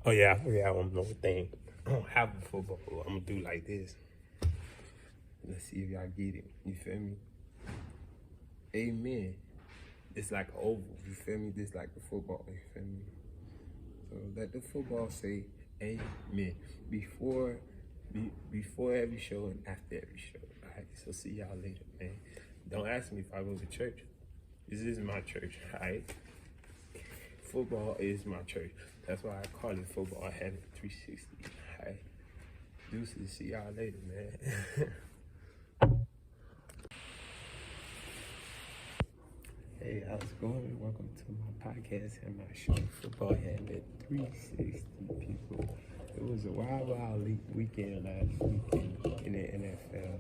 Oh yeah, I forgot one more thing. I don't have a football. I'm gonna do like this. Let's see if y'all get it. You feel me? Amen. It's like an oval. You feel me? This like a football. You feel me? So let the football say amen before every show and after every show. All right. So see y'all later, man. Don't ask me if I go to church. This is my church. All right. Football is my church. That's why I call it Football Heaven 360. All right. Deuces. See y'all later, man. Hey, how's it going? Welcome to my podcast and my show, Football Heaven 360, people. It was a wild weekend last weekend in the NFL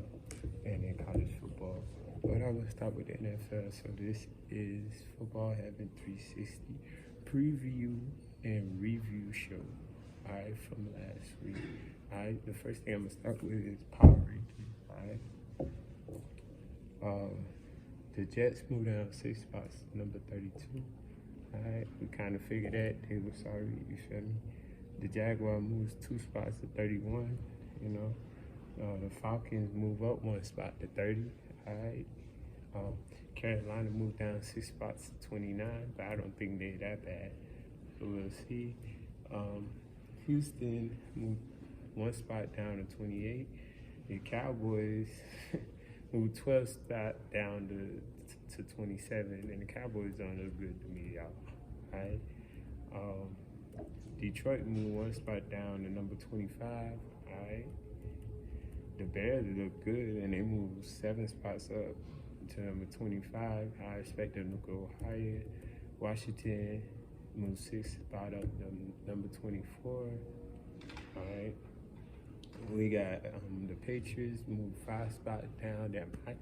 and in college football. But I will start with the NFL. So this is Football Heaven 360 preview and review show. All right, from last week. All right, the first thing I'm gonna start with is power ranking. All right. The Jets moved down 6 spots, number 32. All right, we kind of figured that. They were sorry, you feel me? The Jaguar moves 2 spots to 31, you know. The Falcons move up 1 spot to 30, all right. Carolina moved down 6 spots to 29, but I don't think they're that bad. So we'll see. Houston moved 1 spot down to 28. The Cowboys moved 12 spots down to 27, and the Cowboys don't look good to me, y'all. All right. Detroit moved 1 spot down to number 25. All right. The Bears look good, and they moved 7 spots up to number 25. I expect them to go higher. Washington moved 6 spots up to number 24. All right. We got the Patriots moved 5 spots down. That might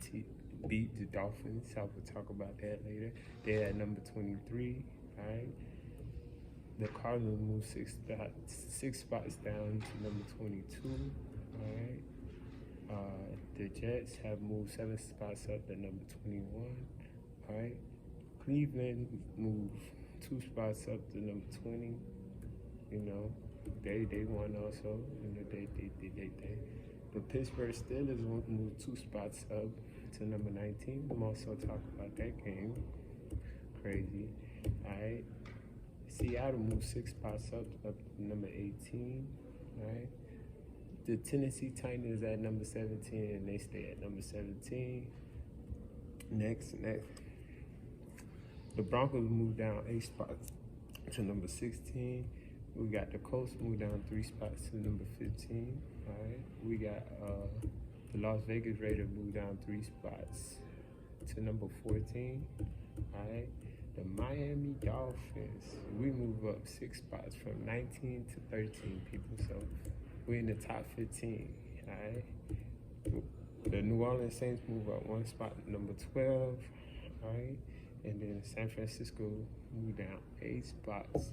beat the Dolphins. I will talk about that later. They're at number 23. All right. The Cardinals moved 6 spots down to number 22. All right. The Jets have moved 7 spots up to number 21. All right. Cleveland moved 2 spots up to number 20. You know, they won also. You know, they. The Pittsburgh Steelers moved 2 spots up to number 19. I'm also talking about that game. Crazy. All right. Seattle moved 6 spots up to number 18. All right. The Tennessee Titans at number 17, and they stay at number 17. Next. The Broncos moved down 8 spots to number 16. We got the Colts moved down 3 spots to number 15. All right. We got the Las Vegas Raiders moved down 3 spots to number 14. All right. The Miami Dolphins, we move up 6 spots from 19 to 13, people. So we're in the top 15. All right. The New Orleans Saints move up 1 spot to number 12. All right. And then San Francisco moved down 8 spots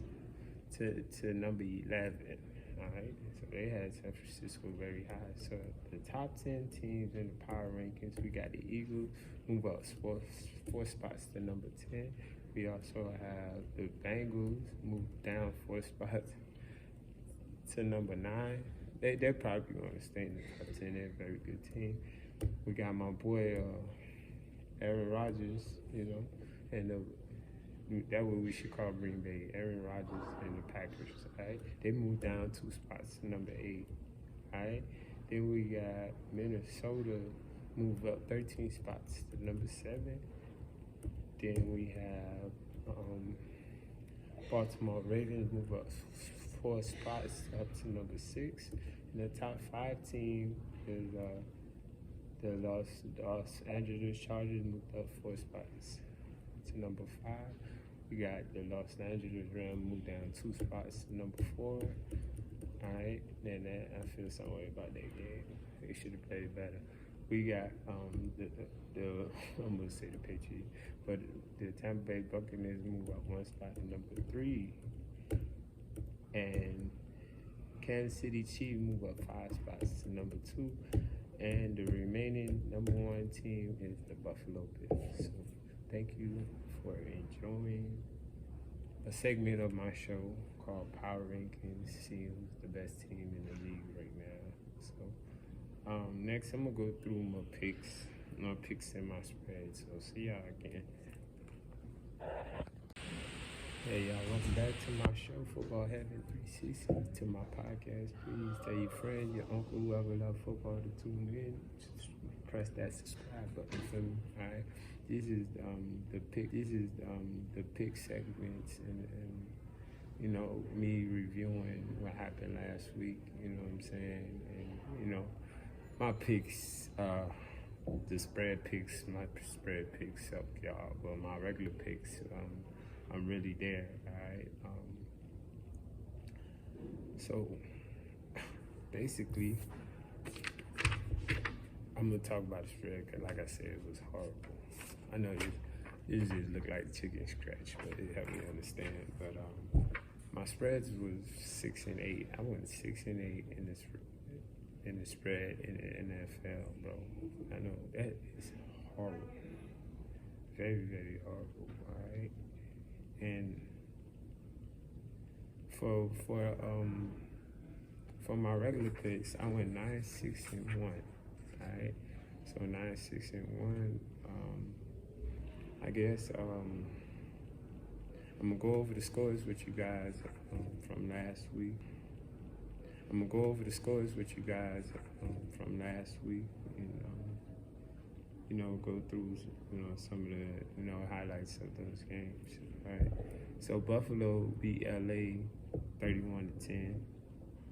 to number 11. All right. So they had San Francisco very high. So the top 10 teams in the power rankings, we got the Eagles move up 4 spots to number 10. We also have the Bengals move down 4 spots to number 9. They're probably going to stay in the top 10. They're a very good team. We got my boy Aaron Rodgers, you know, and that's what we should call Green Bay. Aaron Rodgers and the Packers. All right, they moved down 2 spots to number 8. All right, then we got Minnesota move up 13 spots to number 7. Then we have Baltimore Ravens move up 4 spots up to number 6. And the top 5 team is the Los Angeles Chargers moved up 4 spots to number 5. We got the Los Angeles Rams moved down 2 spots to number 4. All right, then I feel some way about that game. They should have played better. We got the I'm gonna say the Patriots, but the Tampa Bay Buccaneers move up 1 spot to number 3, and Kansas City Chiefs move up 5 spots to number 2, and the remaining number 1 team is the Buffalo Bills. So thank you for enjoying a segment of my show called Power Rankings, see who's the best team in the league right now. So next I'm gonna go through my picks and my spread. So see y'all again. Hey y'all, welcome back to my show, Football Heaven 360. To my podcast, please tell your friend, your uncle, whoever love football to tune in. Just press that subscribe button for me. Alright. This is the pick segments and you know, me reviewing what happened last week, you know what I'm saying? And you know, my picks, the spread picks, my spread picks help y'all, but my regular picks, I'm really there, alright? So basically, I'm gonna talk about the spread because, like I said, it was horrible. I know this just look like chicken scratch, but it helped me understand. But my spreads was 6 and 8. I went 6 and 8 in the spread in the NFL, bro. I know that is horrible, very very horrible. All right, and for my regular picks, I went 9-6-1. All right, so 9-6-1. I guess I'm gonna go over the scores with you guys from last week. And you know, go through some of the highlights of those games. Right. So Buffalo beat LA 31-10.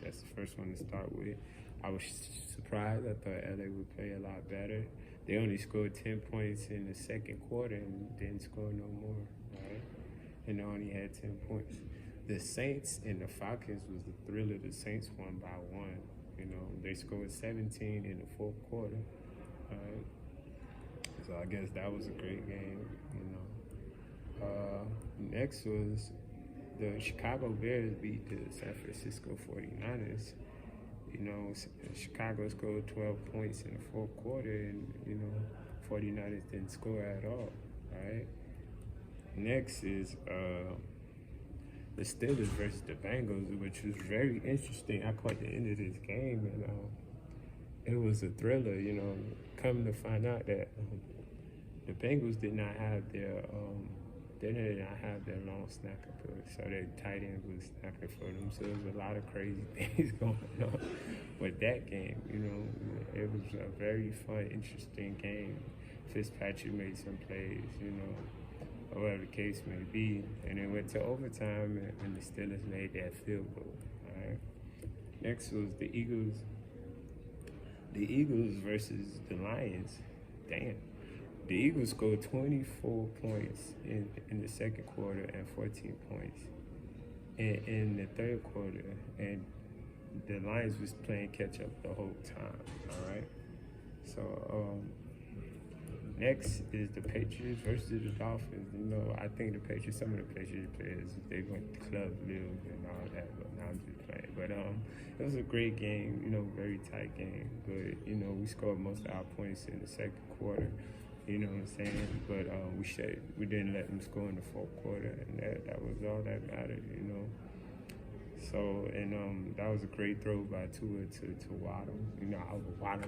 That's the first one to start with. I was surprised. I thought LA would play a lot better. They only scored 10 points in the second quarter and didn't score no more, right? And they only had 10 points. The Saints and the Falcons was the thriller. The Saints won by 1. You know, they scored 17 in the fourth quarter. Right? So I guess that was a great game, you know. Next was the Chicago Bears beat the San Francisco 49ers. You know, Chicago scored 12 points in the fourth quarter, and, you know, 49ers didn't score at all, right? Next is the Steelers versus the Bengals, which was very interesting. I caught the end of this game, and it was a thriller, you know, coming to find out that the Bengals did not have their long snapper, so their tight end was snapping for them. So there was a lot of crazy things going on with that game. You know, it was a very fun, interesting game. Fitzpatrick made some plays, you know, or whatever the case may be, and it went to overtime, and the Steelers made that field goal. All right. Next was the Eagles. The Eagles versus the Lions. Damn. The Eagles scored 24 points in the second quarter and 14 points in the third quarter, and the Lions was playing catch up the whole time. All right. So next is the Patriots versus the Dolphins. You know, I think some of the Patriots players, they went to club live and all that, but now I'm just playing. But it was a great game. You know, very tight game. But you know, we scored most of our points in the second quarter. You know what I'm saying? But we didn't let them score in the fourth quarter, and that was all that mattered, you know. So, and that was a great throw by Tua to Waddle. You know, I was Waddle.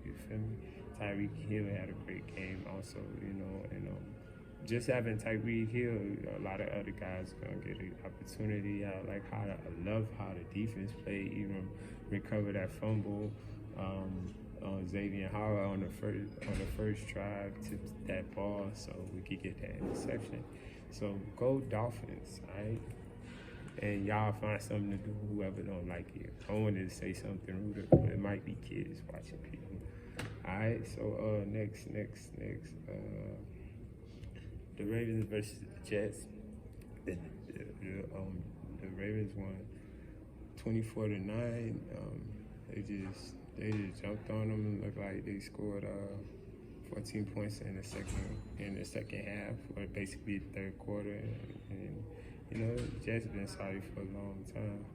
You feel me? Tyreek Hill had a great game also, you know, and just having Tyreek Hill, a lot of other guys gonna get an opportunity. I love how the defense played, even recover that fumble. Xavier Howard on the first drive tipped that ball so we could get that interception. So go Dolphins, alright? And y'all find something to do, whoever don't like it. I wanted to say something rude, but it might be kids watching people. Alright, so next, the Ravens versus the Jets. The Ravens won 24-9. They just jumped on them. Looked like they scored 14 points in the second half, or basically the third quarter. And you know, the Jets been sorry for a long time.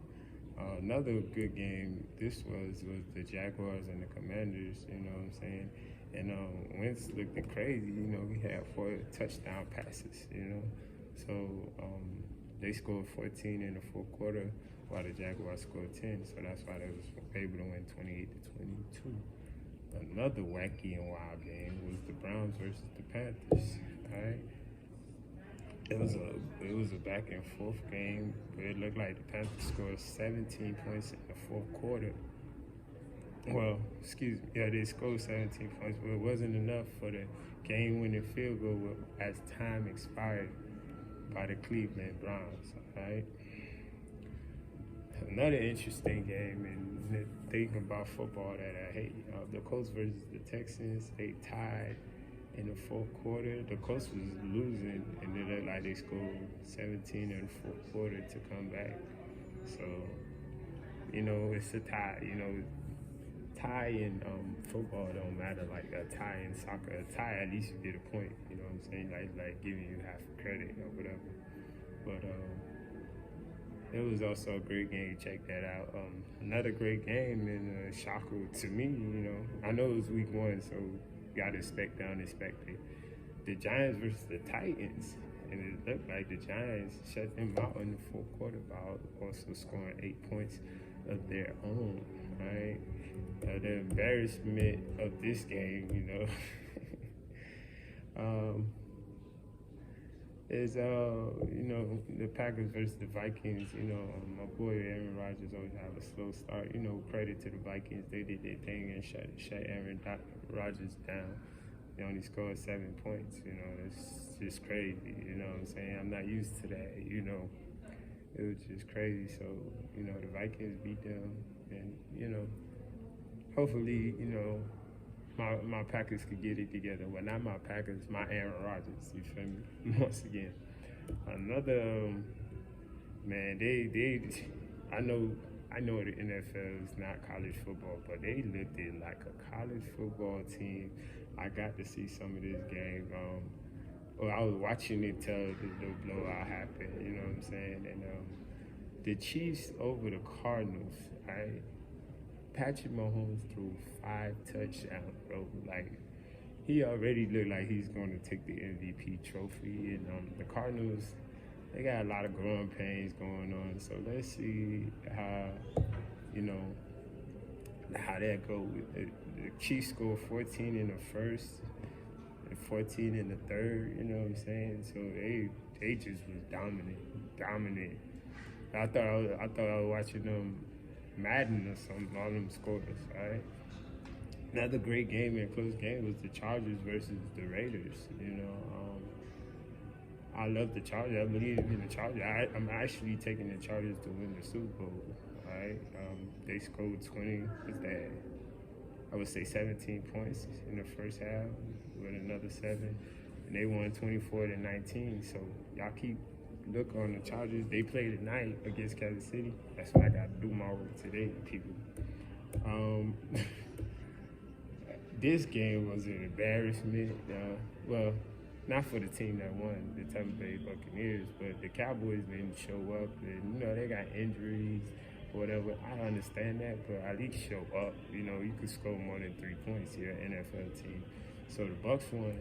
Another good game. This was the Jaguars and the Commanders. You know what I'm saying? And Wentz looked crazy. You know, he had 4 touchdown passes. You know, So they scored 14 in the fourth quarter, while the Jaguars scored 10. So that's why they was able to win 28-22. Another wacky and wild game was the Browns versus the Panthers. All right. It was a back and forth game, but it looked like the Panthers scored 17 points in the fourth quarter. Well, excuse me, yeah, they scored 17 points, but it wasn't enough for the game-winning field goal as time expired by the Cleveland Browns. All right. Another interesting game, and thinking about football that I hate, the Colts versus the Texans. They tied in the fourth quarter. The Colts was losing, and it looked like they scored 17 in the fourth quarter to come back. So, it's a tie. Tie in football don't matter like a tie in soccer. A tie, at least you get a point. You know what I'm saying? Like giving you half credit or whatever. But it was also a great game. Check that out. Another great game and a shocker to me. I know it was week 1, so you gotta expect the unexpected. The Giants versus the Titans, and it looked like the Giants shut them out in the fourth quarter by also scoring 8 points of their own. Right. The embarrassment of this game, is the Packers versus the Vikings. My boy Aaron Rodgers always have a slow start. Credit to the Vikings, they did their thing and shut Aaron Rodgers down. They only scored 7 points. It's just crazy. You know what I'm saying? I'm not used to that. It was just crazy. So the Vikings beat them, and hopefully my Packers could get it together. Well, not my Packers, my Aaron Rodgers. You feel me? Once again, another man. I know the NFL is not college football, but they looked it like a college football team. I got to see some of this game. I was watching it till the blowout happened. You know what I'm saying? And the Chiefs over the Cardinals. Patrick Mahomes threw 5 touchdowns, bro. Like, he already looked like he's going to take the MVP trophy. And the Cardinals, they got a lot of growing pains going on. So let's see how that go. The Chiefs scored 14 in the first and 14 in the third. You know what I'm saying? So they just was dominant. I thought I was watching them. Madden or something, all them scores, right? Another great game and close game was the Chargers versus the Raiders. I love the Chargers. I believe in the Chargers. I'm actually taking the Chargers to win the Super Bowl, right? They scored 20, I would say 17 points in the first half with another 7, and they won 24-19. So y'all keep look on the Chargers. They play tonight against Kansas City. That's what I got to do my work today, people. This game was an embarrassment. Well, not for the team that won, the Tampa Bay Buccaneers, but the Cowboys didn't show up. And, they got injuries or whatever. I understand that, but at least show up. You could score more than 3 points here, NFL team. So the Bucs won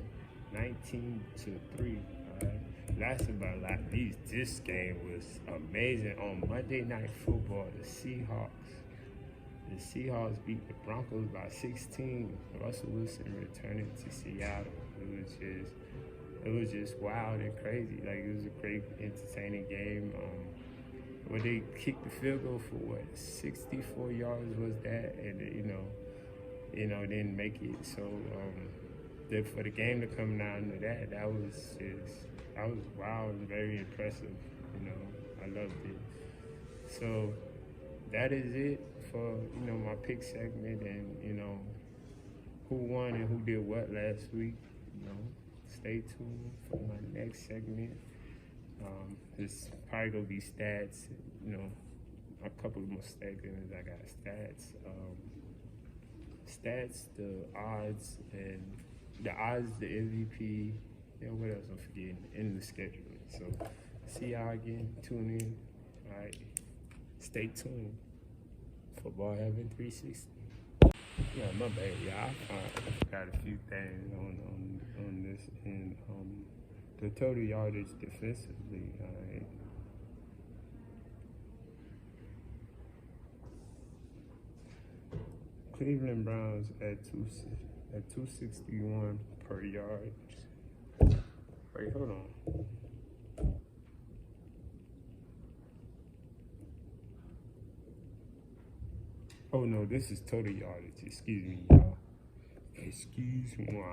19-3. Last but not least, this game was amazing. On Monday Night Football, the Seahawks beat the Broncos by 16. Russell Wilson returning to Seattle. It was just wild and crazy. Like, it was a great, entertaining game. Where they kicked the field goal for 64 yards was that, and didn't make it. So for the game to come down to that was wild and very impressive. I loved it. So that is it for my pick segment, and who won and who did what last week. Stay tuned for my next segment. It's probably gonna be stats. A couple of more segments. I got stats, the odds, the MVP. What else I'm forgetting? In the scheduling. So see y'all again. Tune in. All right. Stay tuned. Football Heaven 360. Yeah, my bad. Yeah, I got a few things on this, and the total yardage defensively. All right. Cleveland Browns at 261 per yard. Wait, hold on. Oh no, this is total yardage. Excuse me, y'all. Excuse me.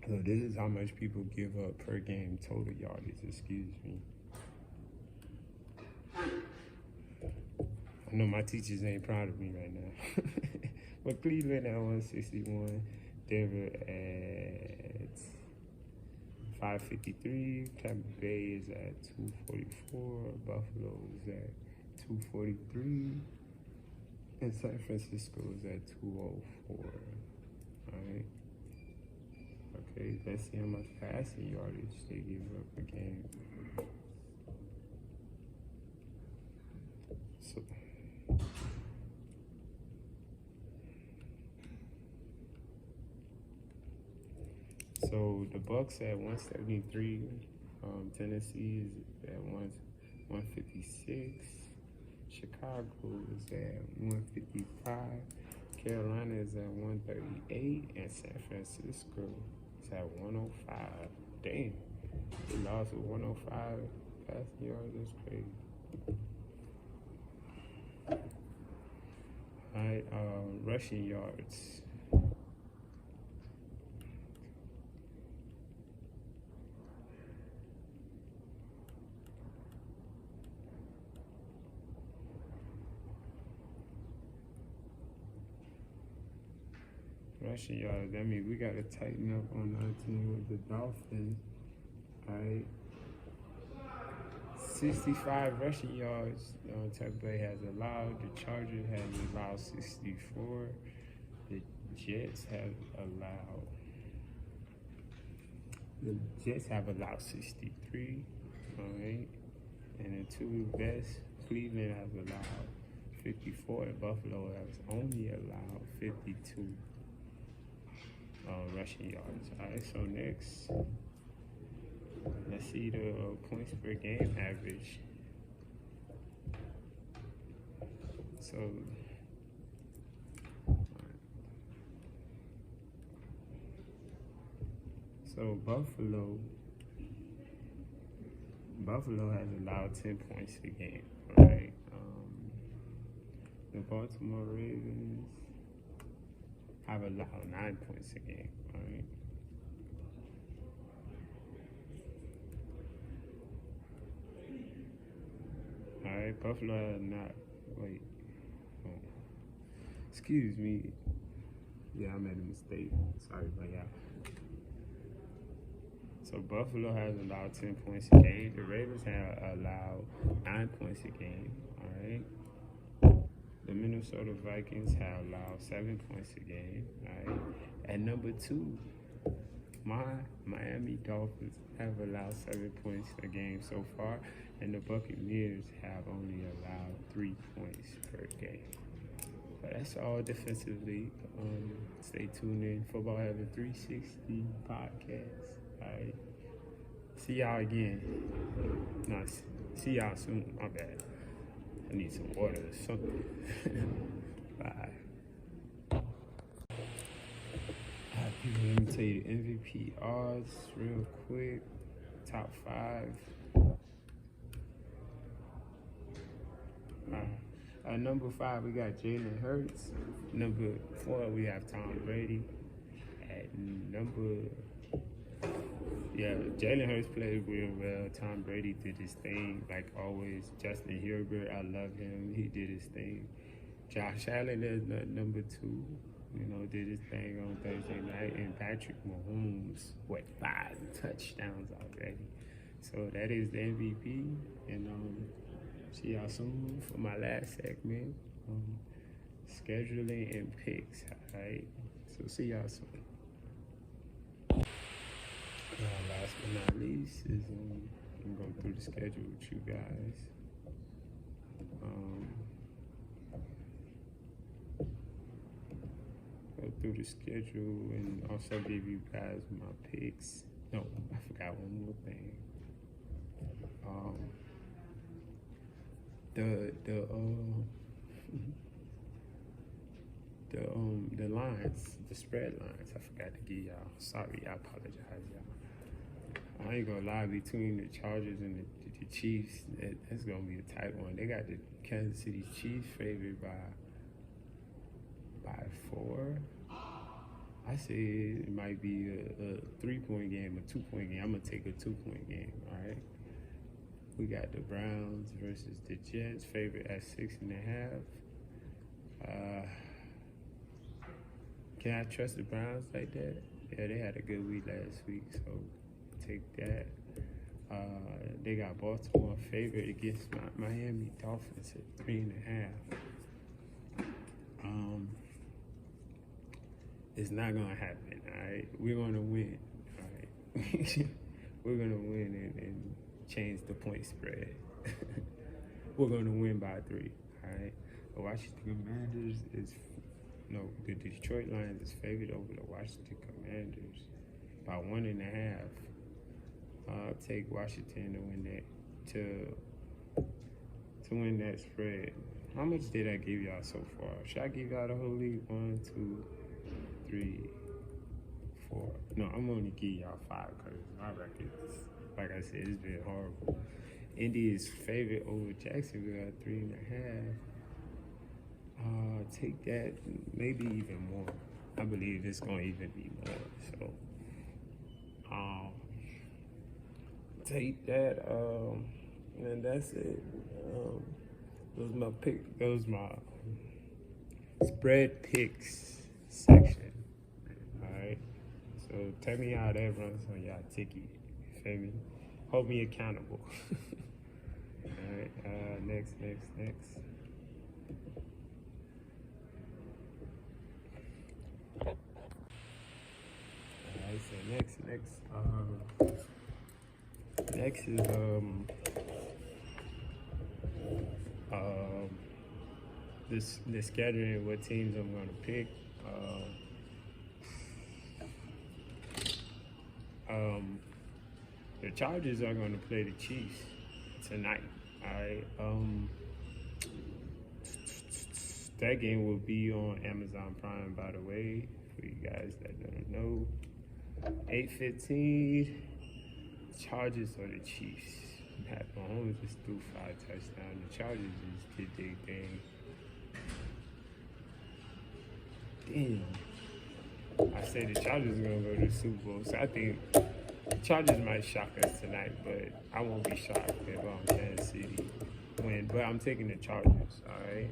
So this is how much people give up per game total yardage. Excuse me. I know my teachers ain't proud of me right now. But Cleveland at 161, Denver at 553, Tampa Bay is at 244, Buffalo is at 243, and San Francisco is at 204. Alright. Okay, let's see how much passing yardage they give up a game. So the Bucks at 173, Tennessee is at 156, Chicago is at 155, Carolina is at 138, and San Francisco is at 105. Damn, they lost with 105 passing yards. That's crazy. All right, rushing yards. Rushing yards. That means we got to tighten up on our team with the Dolphins. All right. 65 rushing yards Tampa Bay has allowed. The Chargers have allowed 64. The Jets have allowed 63. All right. And the two best, Cleveland has allowed 54, and Buffalo has only allowed 52. Rushing yards. All right, so next, let's see the points per game average. So Buffalo has allowed 10 points a game. All right. The Baltimore Ravens have allowed 9 points a game. All right. All right, Buffalo has not. Wait. Oh. Excuse me. Yeah, I made a mistake. Sorry about that. So Buffalo has allowed 10 points a game. The Ravens have allowed 9 points a game. All right. The Minnesota Vikings have allowed 7 points a game. All right. At number 2, my Miami Dolphins have allowed 7 points a game so far, and the Buccaneers have only allowed 3 points per game. But that's all defensively. Stay tuned in. Football Heaven 360 podcast. All right. See y'all again. Nice. See y'all soon. My bad. I need some water or something. Bye. People, let me tell you the MVP odds real quick. Top 5. Number 5, we got Jalen Hurts. Number 4, we have Tom Brady. At Jalen Hurts played real well. Tom Brady did his thing, like always. Justin Herbert, I love him. He did his thing. Josh Allen is number 2. Did his thing on Thursday night. And Patrick Mahomes, 5 touchdowns already. So that is the MVP. And see y'all soon for my last segment. Scheduling and picks. All right. So see y'all soon. Last but not least is I'm going through the schedule with you guys. Go through the schedule and also give you guys my picks. No, I forgot one more thing. Um, the lines, the spread lines. I forgot to give y'all. Sorry, I apologize, y'all. I ain't gonna lie. Between the Chargers and the Chiefs, that's gonna be a tight one. They got the Kansas City Chiefs favored by 4. I say it might be a 3-point game, a 2-point game. I'm gonna take a 2-point game. All right. We got the Browns versus the Jets, favored at 6.5. Can I trust the Browns like that? Yeah, they had a good week last week, so take that. They got Baltimore favored against Miami Dolphins at 3.5. It's not gonna happen. All right, we're gonna win. All right, we're gonna win and change the point spread. We're gonna win by 3. All right, the Washington Commanders the Detroit Lions is favored over the Washington Commanders by 1.5. I'll take Washington to win that spread. How much did I give y'all so far? Should I give y'all the whole league? 1, 2, 3, 4. No, I'm only give y'all 5 because my records, like I said, it's been horrible. Indy is favored over Jacksonville at 3.5. Take that, maybe even more. I believe it's gonna even be more. So, take that. And that's it. Those my spread picks section. All right. So tell me how that runs on y'all ticket. You feel me? Hold me accountable. All right. Next. Alright, so next is the scheduling, what teams I'm gonna pick. The Chargers are gonna play the Chiefs tonight. Alright. That game will be on Amazon Prime, by the way, for you guys that don't know. 8:15, Chargers or the Chiefs. Pat Mahomes just threw 5 touchdowns. The Chargers just did their thing. Damn. I say the Chargers are going to go to the Super Bowl, so I think the Chargers might shock us tonight, but I won't be shocked if Kansas City win. But I'm taking the Chargers, all right?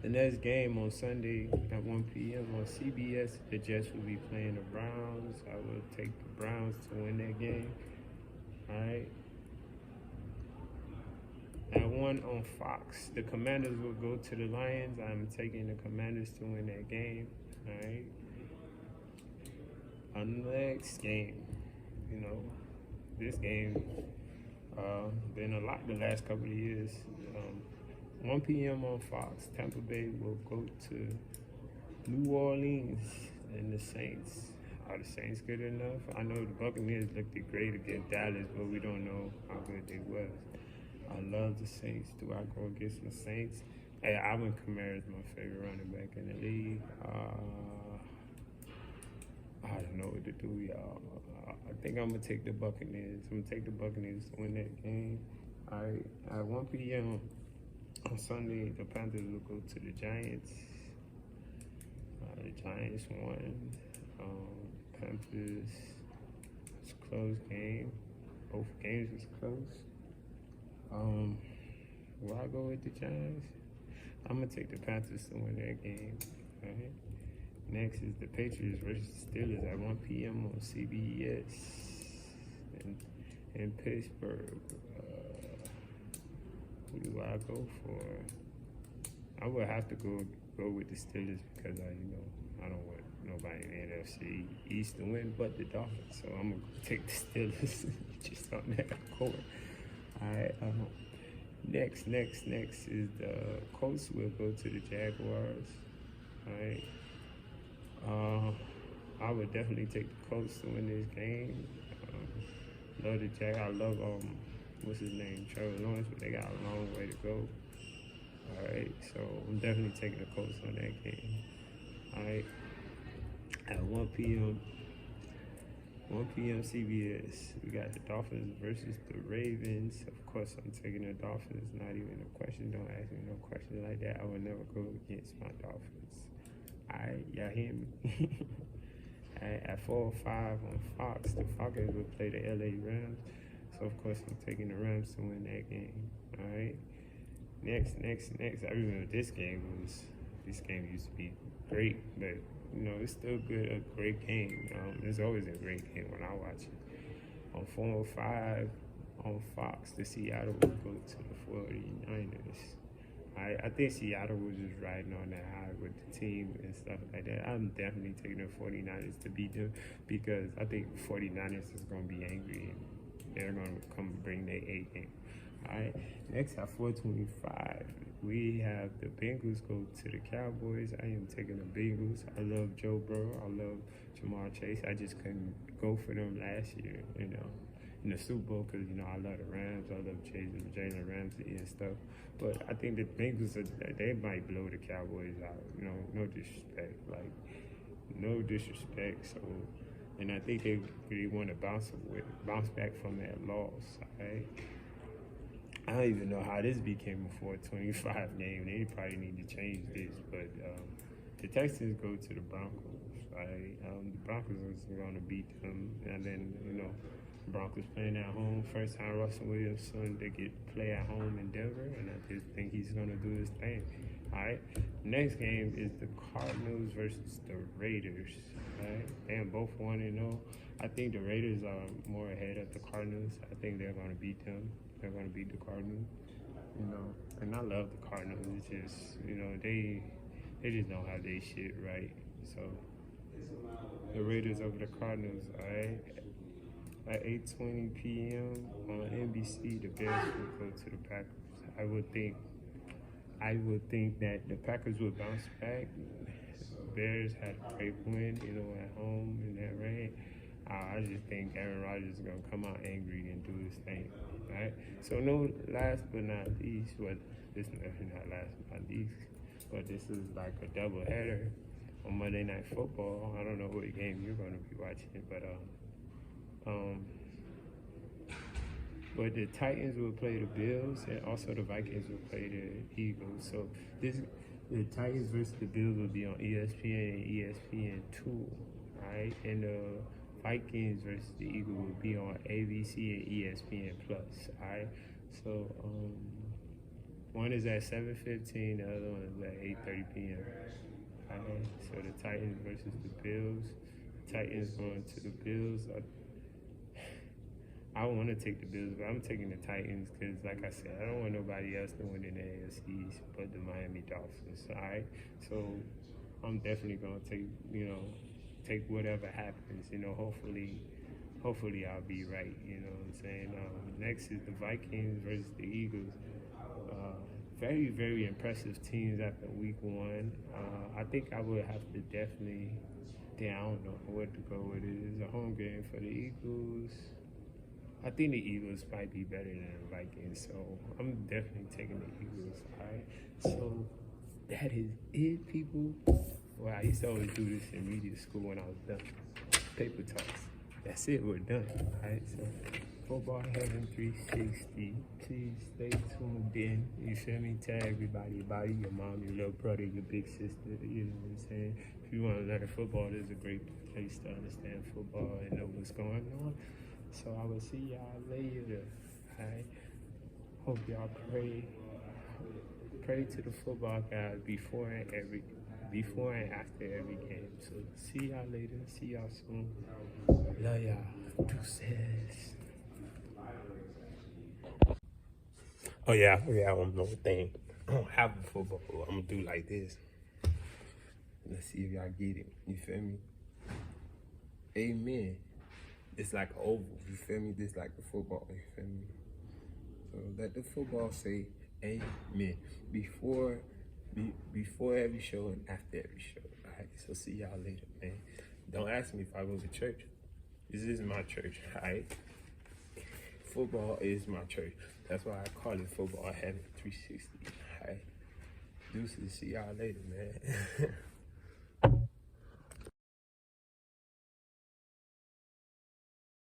The next game on Sunday at 1 p.m. on CBS, the Jets will be playing the Browns. I will take the Browns to win that game. All right. At 1 on Fox, the Commanders will go to the Lions. I'm taking the Commanders to win that game. All right. Our next game, this game been a lot the last couple of years. 1 p.m. on Fox, Tampa Bay will go to New Orleans and the Saints. Are the Saints good enough? I know the Buccaneers looked great against Dallas, but we don't know how good they was. I love the Saints. Do I go against the Saints? Hey, Alvin Kamara is my favorite running back in the league. I don't know what to do, y'all. I think I'm going to take the Buccaneers. I'm going to take the Buccaneers to win that game. All right, at 1 p.m. on Sunday, the Panthers will go to the Giants. The Giants won. Panthers, it's a close game. Both games was close. Will I go with the Giants? I'm going to take the Panthers to win that game. All right. Next is the Patriots versus Steelers at 1 p.m. on CBS in Pittsburgh. Who do I go for? I would have to go with the Steelers because I don't want nobody in the NFC East to win but the Dolphins. So I'm gonna take the Steelers just on that court. All right. Next is the Colts will go to the Jaguars. All right. I would definitely take the Colts to win this game. Love the Jack. I love what's his name, Trevor Lawrence, but they got a long way to go. All right, so I'm definitely taking the Colts on that game. All right, at 1 p.m. 1 p.m. CBS, we got the Dolphins versus the Ravens. Of course, I'm taking the Dolphins. Not even a question. Don't ask me no question like that. I would never go against my Dolphins. All right, y'all hear me? At 4:05 on Fox, the Falcons will play the LA Rams. So, of course, I'm taking the Rams to win that game. All right. Next. I remember this game used to be great, but, it's still good, a great game. It's always a great game when I watch it. On 4:05 on Fox, the Seattle will go to the 49ers. I think Seattle was just riding on that high with the team and stuff like that. I'm definitely taking the 49ers to beat them because I think the 49ers is going to be angry and they're going to come bring their A game. All right, next at 4:25, we have the Bengals go to the Cowboys. I am taking the Bengals. I love Joe Burrow. I love Jamar Chase. I just couldn't go for them last year, in the Super Bowl because, I love the Rams. I love Jalen Ramsey and stuff. But I think the Bengals, they might blow the Cowboys out. No disrespect. No disrespect. So, and I think they really want to bounce back from that loss. All right. I don't even know how this became a 4:25 game. They probably need to change this. But the Texans go to the Broncos. Right? The Broncos are going to beat them. And then, the Broncos playing at home. First time Russell Wilson they get play at home in Denver. And I just think he's going to do his thing. All right. Next game is the Cardinals versus the Raiders. Right? They both 1-0. I think the Raiders are more ahead of the Cardinals. I think they're going to beat them. They're going to beat the Cardinals, and I love the Cardinals. It's just, they just don't have their shit right. So the Raiders over the Cardinals, all right? At 8:20 p.m. on NBC, the Bears will go to the Packers. I would think that the Packers would bounce back. The Bears had a great win, at home in that rain. I just think Aaron Rodgers is going to come out angry and do his thing, right? So, last but not least, this is not last but not least, but this is like a double header on Monday Night Football. I don't know what game you're going to be watching, but the Titans will play the Bills, and also the Vikings will play the Eagles. So, the Titans versus the Bills will be on ESPN and ESPN2, right? And the Vikings versus the Eagles will be on ABC and ESPN Plus. All right, so one is at 7:15, the other one is at 8:30 p.m. All right, so the Titans versus the Bills. Titans going to the Bills. I want to take the Bills, but I'm taking the Titans because, like I said, I don't want nobody else to win in the AFC East but the Miami Dolphins. All right, so I'm definitely gonna take whatever happens, hopefully I'll be right, what I'm saying? Next is the Vikings versus the Eagles. Very, very impressive teams after week one. I think I would have to definitely, I don't know what to go with. It is a home game for the Eagles. I think the Eagles might be better than the Vikings, so I'm definitely taking the Eagles, all right? So that is it, people. Well, I used to always do this in media school when I was done. Paper talks. That's it, we're done. All right, so Football Heaven 360. Please stay tuned in. You feel me? Tell everybody about it. Your mom, your little brother, your big sister. You know what I'm saying? If you want to learn football, this is a great place to understand football and know what's going on. So I will see y'all later. All right? Hope y'all pray to the football guys before and after every game. So see y'all later. See y'all soon. Love y'all. Deuces. Oh yeah, one more thing. I don't have a football. I'm gonna do like this. Let's see if y'all get it. You feel me? Amen. It's like an oval. You feel me? This like the football. You feel me? So let the football say amen before every show and after every show. All right. So see y'all later, man. Don't ask me if I go to church. This is my church, alright? Football is my church. That's why I call it Football Heaven 360, alright? Deuces, see y'all later, man.